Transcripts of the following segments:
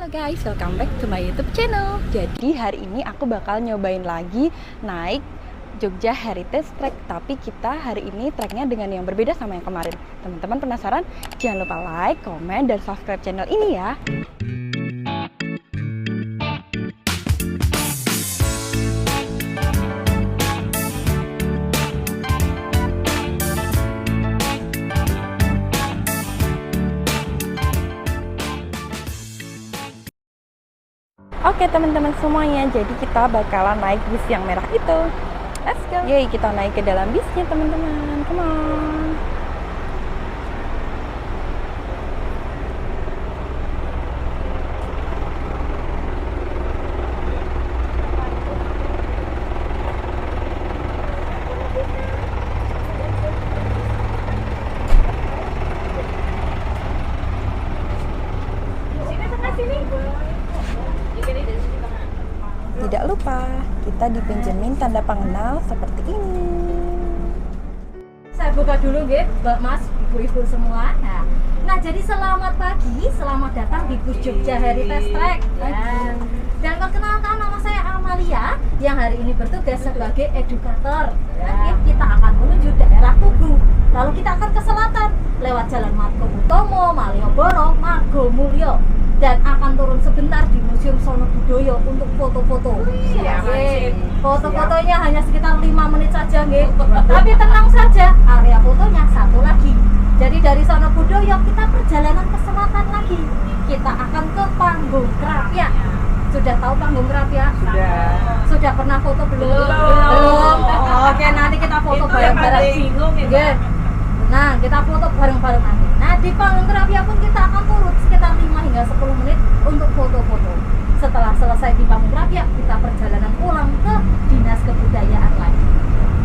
Halo guys, welcome back to my YouTube channel. Jadi hari ini aku bakal nyobain lagi naik Jogja Heritage Trek. Tapi kita hari ini treknya dengan yang berbeda sama yang kemarin. Teman-teman penasaran? Jangan lupa like, komen, dan subscribe channel ini ya. Oke teman-teman semuanya, jadi kita bakalan naik bis yang merah itu. Let's go. Yay, kita naik ke dalam bisnya teman-teman. Come on. Tidak lupa, kita dipinjemin tanda pengenal seperti ini. Saya buka dulu nggih, Mbak Mas, ibu-ibu semua. Nah, jadi selamat pagi, selamat datang di Bus Jogja Heritage Trek. Dan perkenalkan, nama saya Amalia yang hari ini bertugas sebagai edukator. Nanti kita akan menuju daerah Tugu. Lalu kita akan ke selatan lewat Jalan Margo Utomo, Malioboro, Margomulyo, dan akan turun sebentar di Museum Sono Budoyo untuk foto-foto. Foto-fotonya hanya sekitar 5 menit saja, nggih. Tapi tenang saja, area fotonya satu lagi. Jadi dari Sono Budoyo kita perjalanan ke selatan lagi. Kita akan ke Panggung Krapyak. Sudah tahu Panggung Krapyak? Sudah pernah foto belum? Belum. Oke, nanti kita foto bareng-bareng. Nah, kita foto bareng-bareng nanti. Nah, di Panggung Krapyak pun kita akan turun sekitar 5 hingga 10 menit untuk foto-foto. Setelah selesai di Panggung Krapyak, kita perjalanan pulang ke Dinas Kebudayaan lagi.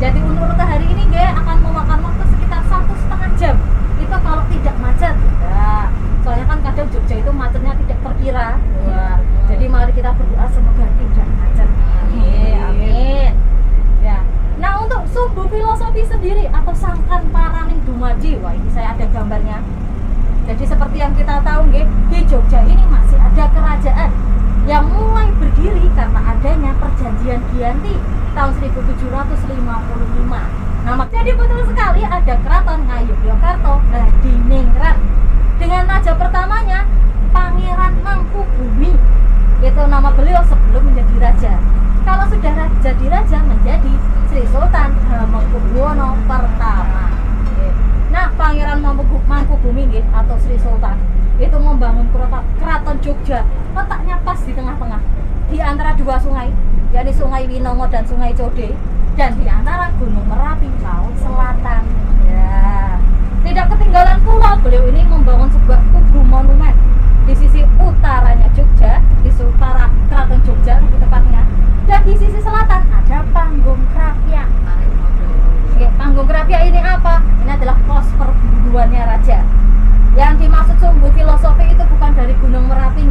Jadi untuk rute hari ini akan memakan waktu sekitar 1,5 jam. Itu kalau tidak macet. Nah, soalnya kan kadang Jogja itu macetnya tidak terkira. Jadi mari kita berdoa semoga tidak macet. Amin. Ya. Nah, untuk Sumbu Filosofi sendiri atau Sangkan Paraning Dumadi, wah ini saya ada gambarnya. Jadi seperti yang kita tahu di Jogja ini masih ada kerajaan yang mulai berdiri karena adanya perjanjian Giyanti tahun 1755. Nah, jadi betul sekali ada Keraton Ngayogyakarta Hadiningrat dengan raja pertamanya Pangeran Mangkubumi. Itu nama beliau sebelum menjadi raja. Kalau sudah jadi raja menjadi Sri Sultan Hamengkubuwono pertama. Nah, Pangeran Mangkubumi atau Sri Sultan itu membangun keraton Jogja, letaknya pas di tengah-tengah di antara dua sungai, yakni Sungai Winongo dan Sungai Code, dan di antara Gunung Merapi laut selatan. Ya, tidak ketinggalan pula beliau ini membangun sebuah tugu monumen di sisi utaranya Jogja, di utara keraton Jogja lebih tepatnya, dan di sisi selatan ada Panggung Krapyak. Panggung Krapyak ini apa? Ini adalah pos perburuannya raja. Yang dimaksud Sumbu Filosofi itu bukan dari Gunung Merapi,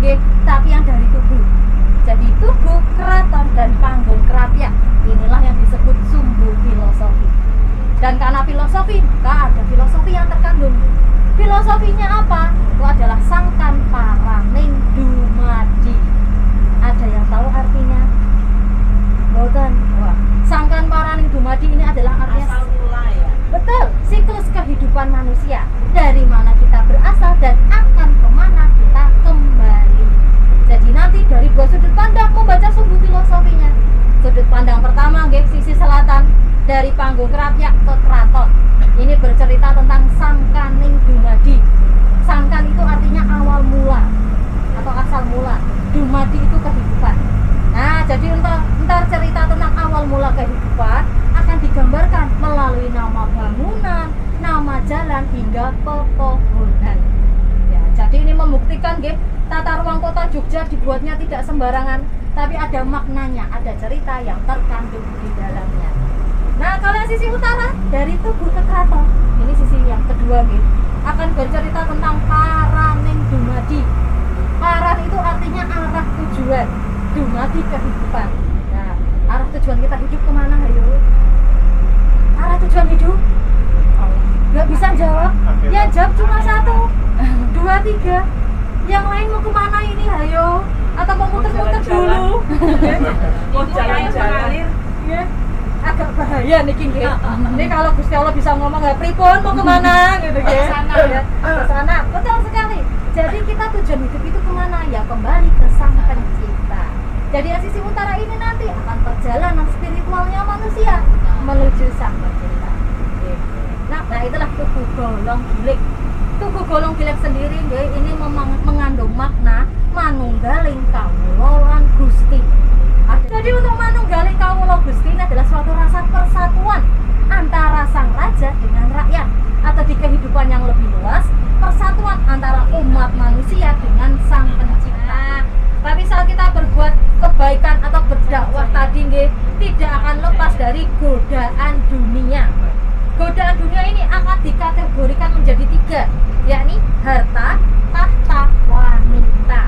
tapi yang dari Tugu. Jadi Tugu, Keraton, dan Panggung Krapyak, inilah yang disebut Sumbu Filosofi. Dan karena filosofi, maka ada filosofi yang terkandung. Filosofinya apa? Itu adalah Sangkan Paraning Dumadi. Ada yang tahu artinya? Boten. Sangkan Paraning Dumadi ini adalah artinya asal mula, ya. Betul, siklus kehidupan manusia. Dari mana kita berasal dan akan kemana kita kembali. Jadi nanti dari dua sudut pandang membaca Sumbu Filosofinya. Sudut pandang pertama, sisi selatan, dari Panggung Krapyak ke Keraton. Ini bercerita tentang Sangkaning Dumadi. Sangkan itu artinya awal mula atau asal mula. Dumadi itu kehidupan. Nah, jadi ntar cerita tentang awal mula kehidupan akan digambarkan melalui nama bangunan, nama jalan, hingga pepohonan. Ya, jadi ini membuktikan tata ruang kota Jogja dibuatnya tidak sembarangan, tapi ada maknanya, ada cerita yang terkandung di dalamnya. Nah, kalau yang sisi utara dari Tugu ke Keraton, ini sisi yang kedua akan bercerita tentang Paraning Dumadi. Paran itu artinya arah tujuan, Dumadi kehidupan. Nah, arah tujuan kita hidup kemana, ayo? Arah tujuan hidup? Nggak bisa jawab? Ya jawab cuma 1, 2, 3. Yang lain mau kemana ini, ayo? mau jalan-jalan. Ya, agak bahaya niki nggih. Ini kalau Gusti Allah bisa ngomong ya pripun mau kemana gitu ya. Ke sana. Betul sekali. Jadi kita tujuan hidup itu kemana? Ya kembali ke Sang Pencipta. Jadi sisi utara ini nanti akan perjalanan spiritualnya manusia menuju Sang Pencipta. Nah itulah tugu golong gilik. Tugu golong gilik sendiri ini mengandung makna manunggaling kawula lan Gusti. Jadi untuk manunggaling kawula Gusti ini adalah suatu rasa persatuan antara sang raja dengan rakyat, atau di kehidupan yang lebih luas persatuan antara umat manusia dengan Sang Pencipta. Tapi saat kita berbuat kebaikan atau berdakwah tadi tidak akan lepas dari godaan dunia. Godaan dunia ini akan dikategorikan menjadi 3, yakni harta, tahta, wanita.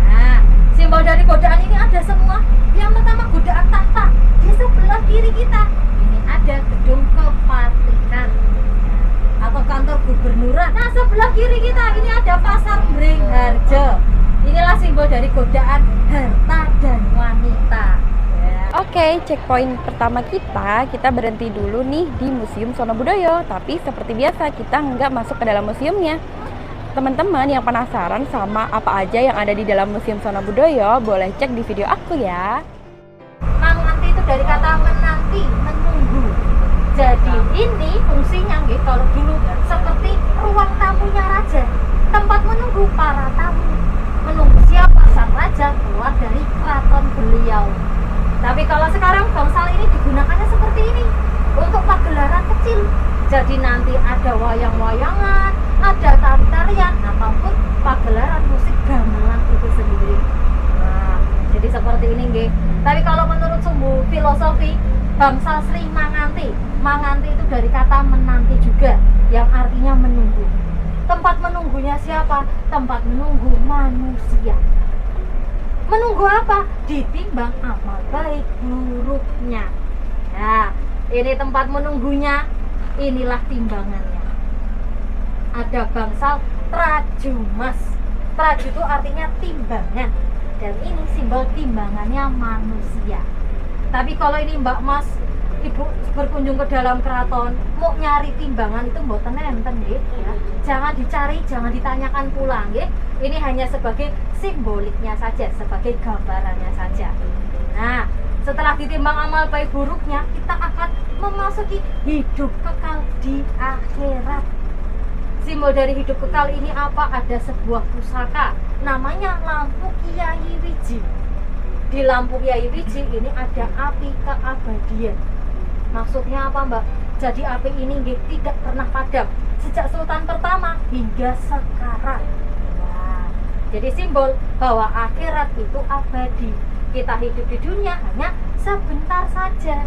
Nah, simbol dari godaan ini ada semua. Yang pertama godaan tahta. Di sebelah kiri kita ini ada gedung kepatihan atau kantor gubernuran. Nah, sebelah kiri kita ini ada pasar Bringharjo. Inilah simbol dari godaan harta dan wanita. Oke, checkpoint pertama kita berhenti dulu nih di Museum Sono Budoyo. Tapi seperti biasa kita nggak masuk ke dalam museumnya. Teman-teman yang penasaran sama apa aja yang ada di dalam Museum Sono Budoyo, boleh cek di video aku ya. Menanti itu dari kata menanti, menunggu. Jadi ini fungsinya kalau dulu seperti ruang tamunya raja, tempat menunggu para tamu, menunggu siapa sang raja keluar dari keraton beliau. Tapi kalau sekarang bangsal ini digunakannya seperti ini untuk pagelaran kecil. Jadi nanti ada wayang-wayangan, ada tari-tarian, ataupun pagelaran musik gamelan itu sendiri. Nah, jadi seperti ini nggih. Tapi kalau menurut sumbu filosofi bangsal Sri Manganti, Manganti itu dari kata menanti juga, yang artinya menunggu. Tempat menunggunya siapa? Tempat menunggu manusia. Menunggu apa? Ditimbang amal baik buruknya. Nah, ini tempat menunggunya, inilah timbangannya. Ada bangsal Trajumas. Traju itu artinya timbangan, dan ini simbol timbangannya manusia. Tapi kalau ini Mbak Mas, Ibu berkunjung ke dalam keraton, mau nyari timbangan itu mboten enten nggih, ya. Jangan dicari, jangan ditanyakan pulang nggih. Ini hanya sebagai simboliknya saja, sebagai gambarannya saja. Nah, setelah ditimbang amal baik buruknya, kita akan memasuki hidup kekal di akhirat. Simbol dari hidup kekal ini apa? Ada sebuah pusaka, namanya lampu Kyai Wiji. Di lampu Kyai Wiji ini ada api keabadian. Maksudnya apa, Mbak? Jadi api ini tidak pernah padam sejak Sultan pertama hingga sekarang. Nah, jadi simbol bahwa akhirat itu abadi. Kita hidup di dunia hanya sebentar saja.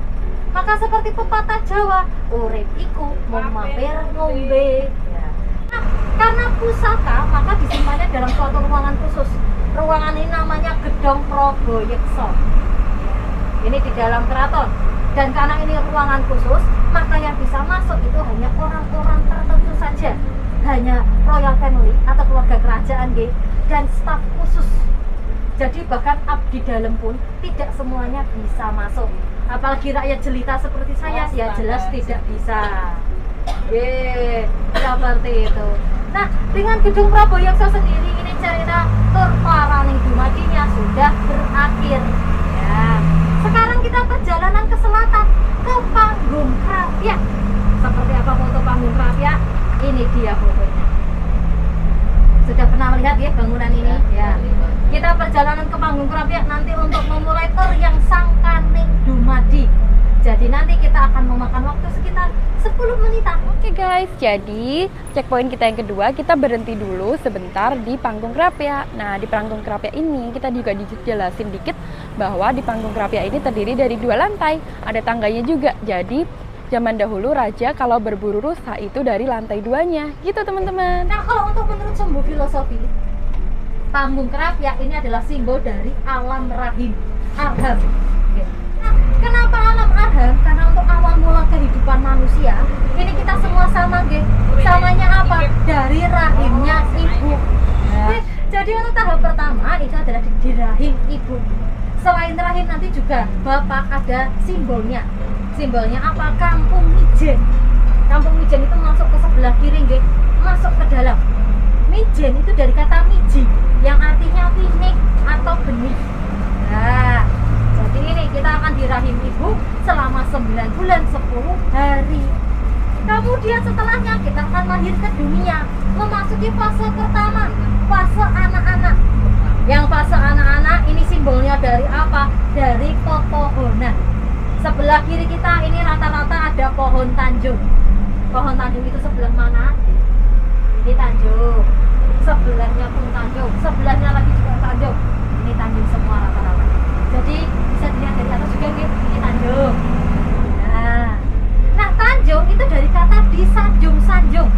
Maka seperti pepatah Jawa, urip iku mampir ngombe. Ya. Nah, karena pusaka maka disimpannya dalam suatu ruangan khusus. Ruangan ini namanya Gedong Proboyekso. Ini di dalam keraton. Dan karena ini ruangan khusus, maka yang bisa masuk itu hanya orang-orang tertentu saja. Hanya royal family atau keluarga kerajaan dan staf khusus. Jadi bahkan abdi dalam pun tidak semuanya bisa masuk. Apalagi rakyat jelita seperti saya, ya jelas tidak bisa. Seperti itu. Nah, dengan Gedung Praboyekso sendiri ini cerita tur paraning dumadinya sudah berakhir. Ya. Sekarang kita perjalanan ke selatan, ke Panggung Krapyak. Seperti apa foto Panggung Krapyak? Ini dia fotonya. Sudah pernah melihat ya bangunan ini? Ya. Kita perjalanan ke Panggung Krapyak nanti untuk memulai tur yang Sangkaning Dumadi. Jadi nanti kita akan memakan waktu sekitar 10 menitan. Oke guys, jadi checkpoint kita yang kedua, kita berhenti dulu sebentar di Panggung Krapyak. Nah, di Panggung Krapyak ini kita juga dijelasin dikit bahwa di Panggung Krapyak ini terdiri dari 2 lantai. Ada tangganya juga. Jadi zaman dahulu raja kalau berburu rusa itu dari lantai 2-nya. Gitu teman-teman. Nah, kalau untuk menurut sumbu filosofi, Panggung Krapyak ini adalah simbol dari alam rahim, arham. Nah, kenapa alam arham? Karena untuk awal mula kehidupan manusia, ini kita semua sama, samanya apa? Dari rahimnya ibu. Jadi untuk tahap pertama itu adalah di rahim ibu. Selain rahim nanti juga Bapak ada simbolnya. Simbolnya apa? Kampung Mijen. Kampung Mijen itu masuk ke sebelah kiri, nggih. Masuk ke dalam. Mijen itu dari kata miji yang artinya winik atau benih. Nah, jadi ini kita akan di rahim ibu selama 9 bulan 10 hari. Kemudian setelahnya kita akan lahir ke dunia, memasuki fase pertama, fase anak-anak. Yang fase anak-anak ini simbolnya dari apa? Dari pepohonan. Sebelah kiri kita ini rata-rata ada pohon tanjung. Pohon tanjung itu sebelah mana? Ini tanjung. Sebelahnya pun tanjung. Sebelahnya lagi juga tanjung. Ini tanjung semua rata-rata. Jadi bisa dilihat dari atas juga ini tanjung. Nah, tanjung itu dari kata disanjung-sanjung.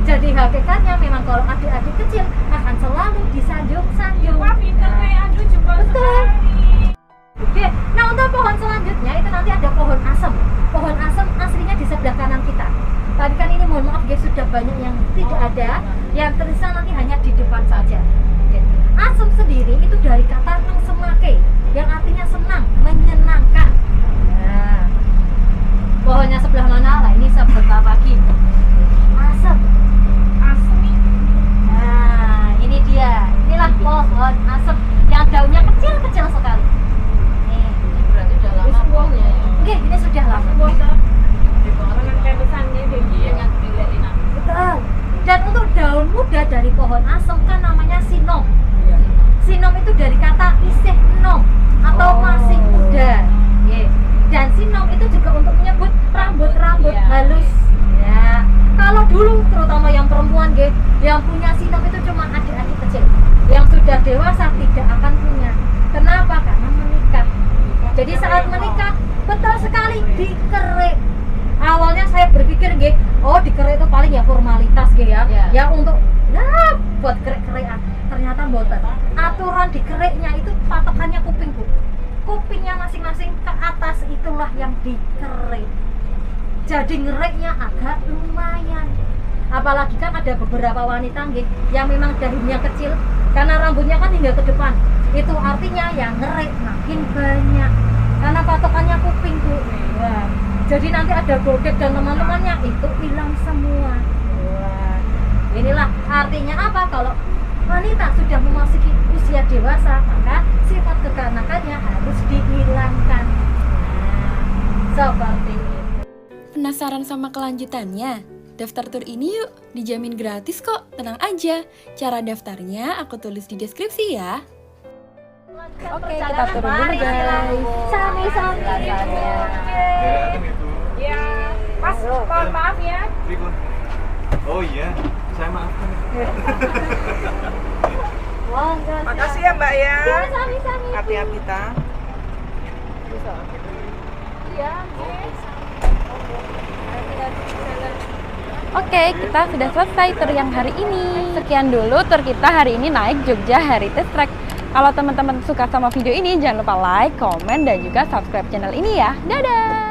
Jadi hakikatnya memang kalau adik-adik kecil akan selalu disanjung-sanjung. Wah, pinter nih, aduh jempol Betul. sekali. Oke, nah untuk pohon selanjutnya itu nanti ada pohon asem. Pohon asem aslinya di sebelah kanan kita. Tadi kan ini mohon maaf guys, sudah banyak yang tidak ada, yang tersisa nanti hanya di depan saja. Oke. Asem sendiri itu dari kata semake, yang artinya senang, menyenangkan. Nah, pohonnya sebelah mana? Lah ini sebentar lagi. Asem. Asem nih. Nah, ini dia. Inilah pohon asem yang daunnya kecil-kecil sekali. Nih. Berarti udah lama buahnya ya. Oke, ini sudah lama. Dengan kemisannya tinggi yang dilihatin aku. Betul. Dan untuk daun muda dari pohon asem kan namanya sinom. Sinom itu dari kata isih nom atau masih muda. Yeah. Dan sinom itu juga untuk menyebut rambut-rambut halus. Ya. Kalau dulu terutama yang perempuan, yang punya sinom itu cuma adik-adik kecil. Yang sudah dewasa tidak akan punya. Kenapa? Karena menikah. Jadi saat menikah betul sekali dikerik. Awalnya saya berpikir dikerik itu paling ya formalitas ya. Ya untuk buat kerik-kerikan. Ternyata mboten. Aturan dikeriknya itu patokannya kuping, Bu. Kupingnya masing-masing ke atas itulah yang dikerik. Jadi ngeriknya agak lumayan. Apalagi kan ada beberapa wanita yang memang dahinya kecil karena rambutnya kan hingga ke depan. Itu artinya yang ngerik makin banyak. Karena patokannya kuping, Bu. Wah. Jadi nanti ada gogek dan teman-temannya itu hilang semua. Wah. Inilah artinya apa? Kalau wanita sudah memasuki usia dewasa, maka sifat kekanakannya harus dihilangkan. Nah, seperti itu. Penasaran sama kelanjutannya? Daftar tur ini yuk, dijamin gratis kok, tenang aja. Cara daftarnya aku tulis di deskripsi ya. Oke, kita turun dulu guys. Sami-sami. Ya, Mas, mohon maaf ya. Ribun. Oh iya, saya maafkan. Makasih ya Mbak ya. Sami-sami. Hati-hati ta. Iya. Oke, kita sudah selesai tur yang hari ini. Sekian dulu tur kita hari ini naik Jogja Heritage Track. Kalau teman-teman suka sama video ini, jangan lupa like, komen, dan juga subscribe channel ini ya. Dadah!